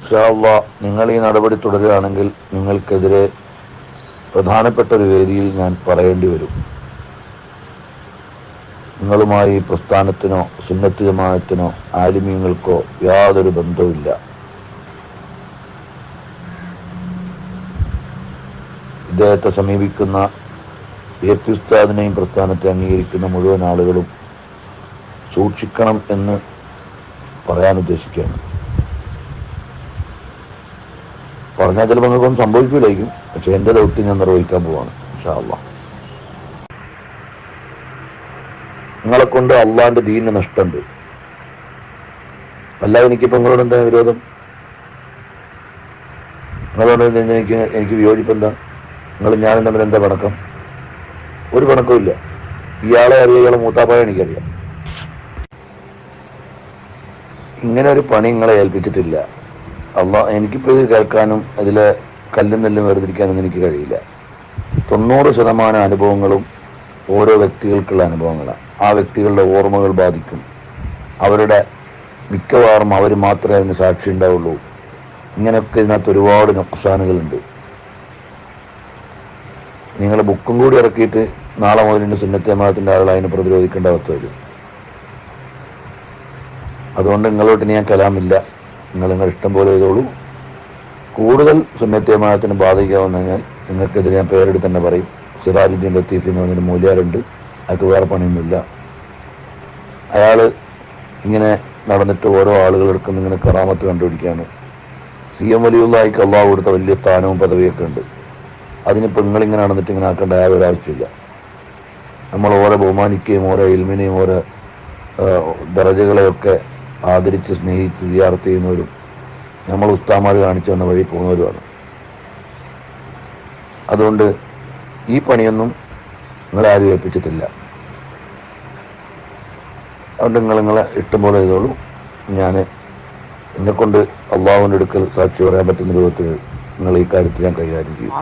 ഇൻഷാ അല്ലാഹ് നിങ്ങൾ ഈ നടപടി തുടരുകയാണെങ്കിൽ നിങ്ങൾക്കെതിരെ പ്രധാനപ്പെട്ട ഒരു വേദിയിൽ ഞാൻ പറയേണ്ടി വരും. നിങ്ങളുമായി ഈ പ്രസ്ഥാനത്തിനോ സുന്നത്ത് ജമാഅത്തിനോ ആലിമീങ്ങൾക്കോ യാതൊരു ബന്ധവുമില്ല. ഇദ്ദേഹത്തെ സമീപിക്കുന്ന എ പി ഉസ്താദിനെയും പ്രസ്ഥാനത്തെ അംഗീകരിക്കുന്ന മുഴുവൻ ആളുകളും സൂക്ഷിക്കണം എന്ന് പറയാൻ ഉദ്ദേശിക്കുകയാണ്. പറഞ്ഞാൽ ചിലപ്പോൾ നിങ്ങൾക്കൊന്നും സംഭവിക്കില്ലായിരിക്കും, പക്ഷെ എൻ്റെ ദൗത്യം ഞാൻ നിർവഹിക്കാൻ പോവാണ് ഇൻഷാ അല്ലാഹ്. നിങ്ങളെ കൊണ്ട് അള്ളാന്റെ ദീനിന് നഷ്ടമുണ്ട്. അല്ലാതെ എനിക്കിപ്പോൾ നിങ്ങളോട് എന്താ വിരോധം? നിങ്ങളോട് എനിക്ക് വിയോജിപ്പ് എന്താ? നിങ്ങൾ ഞാനും തമ്മിൽ എന്താ പണക്കം? ഒരു പണക്കവും ഇല്ല. ഇയാളെ അറിയാം, ഇയാളെ മൂത്താപ്പായ എനിക്കറിയാം. ഇങ്ങനെ ഒരു പണി നിങ്ങളെ ഏൽപ്പിച്ചിട്ടില്ല. എനിക്കിപ്പോൾ ഇത് കേൾക്കാനും അതിലെ കല്ലും നെല്ലും വേർതിരിക്കാനൊന്നും എനിക്ക് കഴിയില്ല. 90% അനുഭവങ്ങളും ഓരോ വ്യക്തികൾക്കുള്ള അനുഭവങ്ങളാണ്. ആ വ്യക്തികളുടെ ഓർമ്മകൾ ബാധിക്കും. അവരുടെ മിക്കവാറും അവർ മാത്രമേ അതിന് സാക്ഷി ഉണ്ടാവുള്ളൂ. ഇങ്ങനെയൊക്കെ ഇതിനകത്ത് ഒരുപാട് നുക്സാനുകളുണ്ട്. നിങ്ങൾ ബുക്കും കൂടി ഇറക്കിയിട്ട് നാളെ മുതലിൻ്റെ സുന്നത്ത് ജമാഅത്തിൻ്റെ ആളുകൾ അതിനെ പ്രതിരോധിക്കേണ്ട അവസ്ഥ വരും. അതുകൊണ്ട് നിങ്ങളോട്ട് ഞാൻ കലാമില്ല. നിങ്ങൾ ഇഷ്ടം പോലെ ചെയ്തോളൂ. കൂടുതൽ സുന്നത്ത് ജമാഅത്തിന് ബാധിക്കാമെന്ന് കഴിഞ്ഞാൽ നിങ്ങൾക്കെതിരെ ഞാൻ പേരെടുത്ത് തന്നെ പറയും. സിറാജുദ്ദീൻ ലത്തീഫ് എന്ന് പറഞ്ഞൊരു മൂല്യാരുണ്ട്. അയാൾക്ക് വേറെ പണിയൊന്നുമില്ല. അയാൾ ഇങ്ങനെ നടന്നിട്ട് ഓരോ ആളുകളെടുക്കുന്ന ഇങ്ങനെ കറാമത്ത് കണ്ടുപിടിക്കുകയാണ്. CM വലിയുള്ളായിക്ക് അള്ളാഹു കൊടുത്ത വലിയ സ്ഥാനവും പദവിയൊക്കെ ഉണ്ട്. അതിനിപ്പോൾ നിങ്ങളിങ്ങനെ നടന്നിട്ട് ഇങ്ങനെ ആക്കേണ്ട ഒരാവശ്യമില്ല. നമ്മൾ ഓരോ ബഹുമാനിക്കുകയും ഓരോ ഇൽമിനെയും ഓരോ ദറജകളെയൊക്കെ ആദരിച്ച് സ്നേഹിച്ച് സിയാറത്ത് ചെയ്യുന്നവരും നമ്മൾ ഉസ്താമാർ കാണിച്ചു തന്ന വഴി പോകുന്നവരുമാണ്. അതുകൊണ്ട് ഈ പണിയൊന്നും നിങ്ങളെ ആരും ഏൽപ്പിച്ചിട്ടില്ല. അതുകൊണ്ട് നിങ്ങളെ ഇഷ്ടം പോലെ ചെയ്തോളൂ. ഞാൻ എന്നെക്കൊണ്ട് അള്ളാഹുവിൻ്റെ അടുക്കൽ സാക്ഷി പറയാൻ പറ്റുന്ന രൂപത്തിൽ നിങ്ങൾ ഈ കാര്യത്തിൽ ഞാൻ കൈകാര്യം ചെയ്യും.